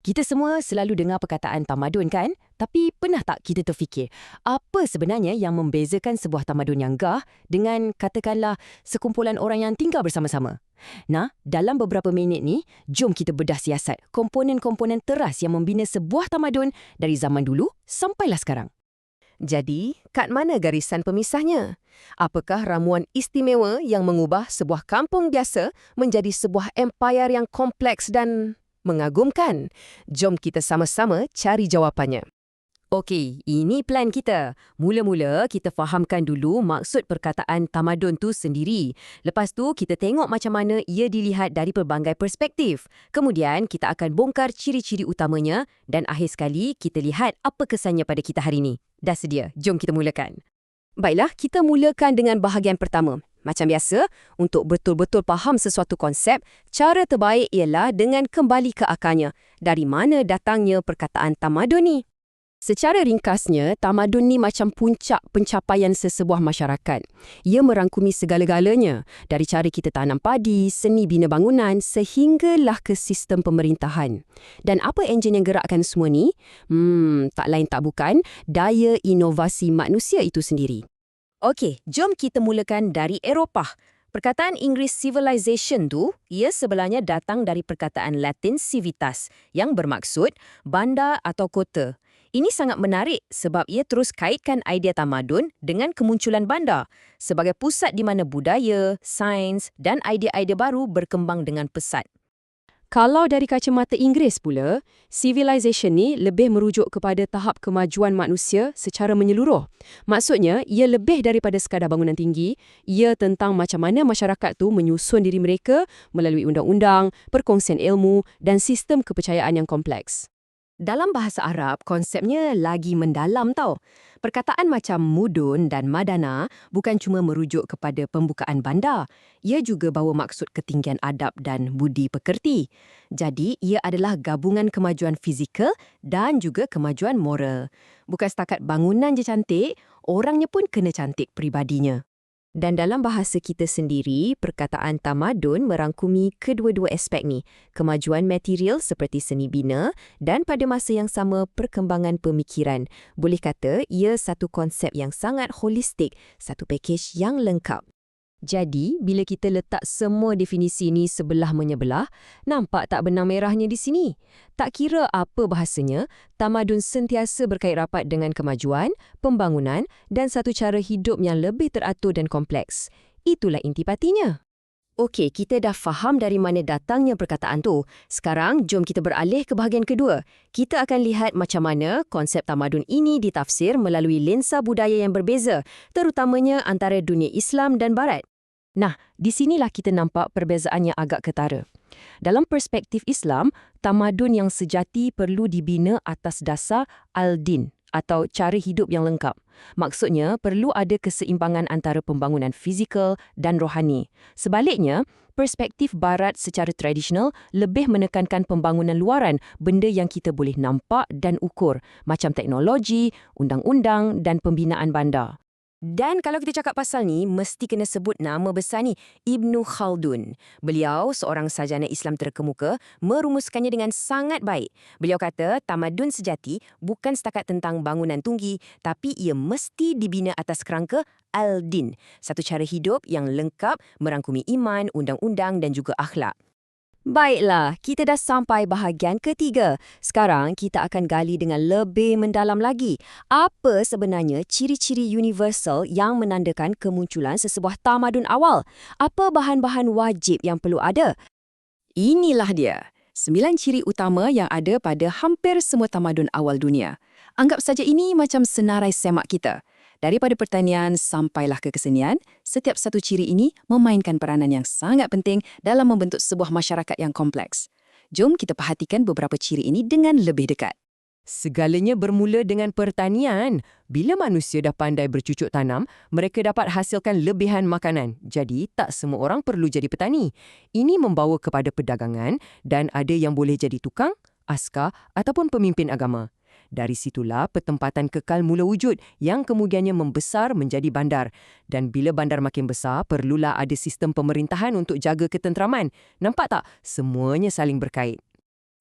Kita semua selalu dengar perkataan tamadun kan? Tapi pernah tak kita terfikir, apa sebenarnya yang membezakan sebuah tamadun yang gah dengan katakanlah sekumpulan orang yang tinggal bersama-sama? Nah, dalam beberapa minit ni, jom kita bedah siasat komponen-komponen teras yang membina sebuah tamadun dari zaman dulu sampailah sekarang. Jadi, kat mana garisan pemisahnya? Apakah ramuan istimewa yang mengubah sebuah kampung biasa menjadi sebuah empayar yang kompleks dan mengagumkan? Jom kita sama-sama cari jawapannya. Okey, ini plan kita. Mula-mula kita fahamkan dulu maksud perkataan tamadun tu sendiri. Lepas tu kita tengok macam mana ia dilihat dari pelbagai perspektif. Kemudian kita akan bongkar ciri-ciri utamanya dan akhir sekali kita lihat apa kesannya pada kita hari ini. Dah sedia? Jom kita mulakan. Baiklah, kita mulakan dengan bahagian pertama. Macam biasa, untuk betul-betul faham sesuatu konsep, cara terbaik ialah dengan kembali ke akarnya. Dari mana datangnya perkataan tamadun ni? Secara ringkasnya, tamadun ni macam puncak pencapaian sesebuah masyarakat. Ia merangkumi segala-galanya, dari cara kita tanam padi, seni bina bangunan, sehinggalah ke sistem pemerintahan. Dan apa enjin yang gerakkan semua ni? Tak lain tak bukan, daya inovasi manusia itu sendiri. Okey, jom kita mulakan dari Eropah. Perkataan Inggeris civilization tu, ia sebenarnya datang dari perkataan Latin civitas yang bermaksud bandar atau kota. Ini sangat menarik sebab ia terus kaitkan idea tamadun dengan kemunculan bandar sebagai pusat di mana budaya, sains dan idea-idea baru berkembang dengan pesat. Kalau dari kacamata Inggeris pula, civilization ni lebih merujuk kepada tahap kemajuan manusia secara menyeluruh. Maksudnya, ia lebih daripada sekadar bangunan tinggi, ia tentang macam mana masyarakat tu menyusun diri mereka melalui undang-undang, perkongsian ilmu dan sistem kepercayaan yang kompleks. Dalam bahasa Arab, konsepnya lagi mendalam tau. Perkataan macam mudun dan madana bukan cuma merujuk kepada pembukaan bandar. Ia juga bawa maksud ketinggian adab dan budi pekerti. Jadi, ia adalah gabungan kemajuan fizikal dan juga kemajuan moral. Bukan setakat bangunan je cantik, orangnya pun kena cantik peribadinya. Dan dalam bahasa kita sendiri, perkataan tamadun merangkumi kedua-dua aspek ni, kemajuan material seperti seni bina dan pada masa yang sama perkembangan pemikiran. Boleh kata ia satu konsep yang sangat holistik, satu pakej yang lengkap. Jadi, bila kita letak semua definisi ni sebelah menyebelah, nampak tak benang merahnya di sini? Tak kira apa bahasanya, tamadun sentiasa berkait rapat dengan kemajuan, pembangunan dan satu cara hidup yang lebih teratur dan kompleks. Itulah intipatinya. Okey, kita dah faham dari mana datangnya perkataan tu. Sekarang, jom kita beralih ke bahagian kedua. Kita akan lihat macam mana konsep tamadun ini ditafsir melalui lensa budaya yang berbeza, terutamanya antara dunia Islam dan Barat. Nah, di sinilah kita nampak perbezaan yang agak ketara. Dalam perspektif Islam, tamadun yang sejati perlu dibina atas dasar al-din atau cara hidup yang lengkap. Maksudnya, perlu ada keseimbangan antara pembangunan fizikal dan rohani. Sebaliknya, perspektif Barat secara tradisional lebih menekankan pembangunan luaran, benda yang kita boleh nampak dan ukur, macam teknologi, undang-undang dan pembinaan bandar. Dan kalau kita cakap pasal ni, mesti kena sebut nama besar ni, Ibn Khaldun. Beliau, seorang sarjana Islam terkemuka, merumuskannya dengan sangat baik. Beliau kata, tamadun sejati bukan setakat tentang bangunan tunggi, tapi ia mesti dibina atas kerangka al-din, satu cara hidup yang lengkap merangkumi iman, undang-undang dan juga akhlak. Baiklah, kita dah sampai bahagian ketiga. Sekarang kita akan gali dengan lebih mendalam lagi. Apa sebenarnya ciri-ciri universal yang menandakan kemunculan sesebuah tamadun awal? Apa bahan-bahan wajib yang perlu ada? Inilah dia, 9 ciri utama yang ada pada hampir semua tamadun awal dunia. Anggap saja ini macam senarai semak kita. Daripada pertanian sampailah ke kesenian, setiap satu ciri ini memainkan peranan yang sangat penting dalam membentuk sebuah masyarakat yang kompleks. Jom kita perhatikan beberapa ciri ini dengan lebih dekat. Segalanya bermula dengan pertanian. Bila manusia dah pandai bercucuk tanam, mereka dapat hasilkan lebihan makanan. Jadi, tak semua orang perlu jadi petani. Ini membawa kepada perdagangan dan ada yang boleh jadi tukang, askar ataupun pemimpin agama. Dari situlah pertempatan kekal mula wujud yang kemudiannya membesar menjadi bandar. Dan bila bandar makin besar, perlulah ada sistem pemerintahan untuk jaga ketenteraman. Nampak tak? Semuanya saling berkait.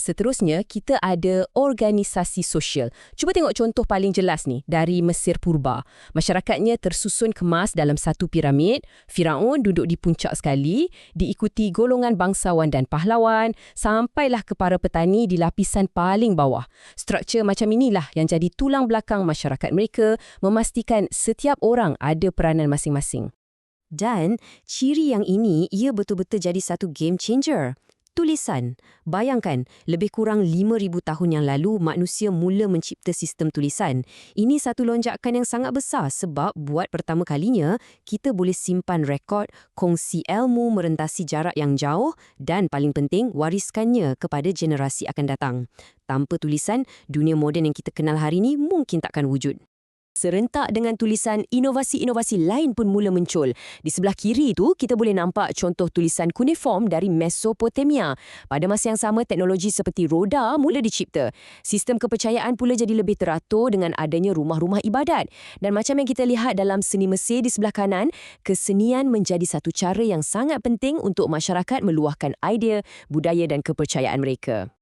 Seterusnya, kita ada organisasi sosial. Cuba tengok contoh paling jelas ni dari Mesir Purba. Masyarakatnya tersusun kemas dalam satu piramid. Firaun duduk di puncak sekali, diikuti golongan bangsawan dan pahlawan, sampailah ke para petani di lapisan paling bawah. Struktur macam inilah yang jadi tulang belakang masyarakat mereka, memastikan setiap orang ada peranan masing-masing. Dan ciri yang ini, ia betul-betul jadi satu game changer. Tulisan. Bayangkan, lebih kurang 5,000 tahun yang lalu manusia mula mencipta sistem tulisan. Ini satu lonjakan yang sangat besar sebab buat pertama kalinya kita boleh simpan rekod, kongsi ilmu merentasi jarak yang jauh dan paling penting wariskannya kepada generasi akan datang. Tanpa tulisan, dunia moden yang kita kenal hari ini mungkin takkan wujud. Serentak dengan tulisan, inovasi-inovasi lain pun mula muncul. Di sebelah kiri itu, kita boleh nampak contoh tulisan kuniform dari Mesopotamia. Pada masa yang sama, teknologi seperti roda mula dicipta. Sistem kepercayaan pula jadi lebih teratur dengan adanya rumah-rumah ibadat. Dan macam yang kita lihat dalam seni Mesir di sebelah kanan, kesenian menjadi satu cara yang sangat penting untuk masyarakat meluahkan idea, budaya dan kepercayaan mereka.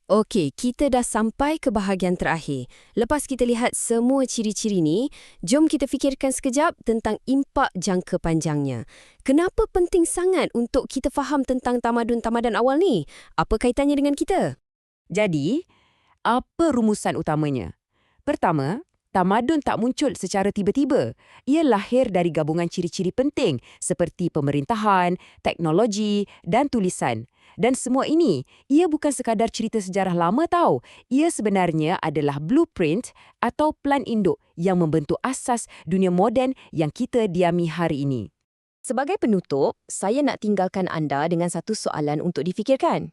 Okey, kita dah sampai ke bahagian terakhir. Lepas kita lihat semua ciri-ciri ni, jom kita fikirkan sekejap tentang impak jangka panjangnya. Kenapa penting sangat untuk kita faham tentang tamadun-tamadun awal ni? Apa kaitannya dengan kita? Jadi, apa rumusan utamanya? Pertama, tamadun tak muncul secara tiba-tiba. Ia lahir dari gabungan ciri-ciri penting seperti pemerintahan, teknologi dan tulisan. Dan semua ini, ia bukan sekadar cerita sejarah lama tau. Ia sebenarnya adalah blueprint atau plan induk yang membentuk asas dunia moden yang kita diami hari ini. Sebagai penutup, saya nak tinggalkan anda dengan satu soalan untuk difikirkan.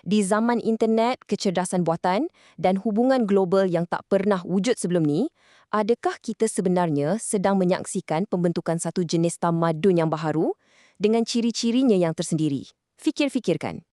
Di zaman internet, kecerdasan buatan dan hubungan global yang tak pernah wujud sebelum ni, adakah kita sebenarnya sedang menyaksikan pembentukan satu jenis tamadun yang baharu dengan ciri-cirinya yang tersendiri? Fikir-fikirkan.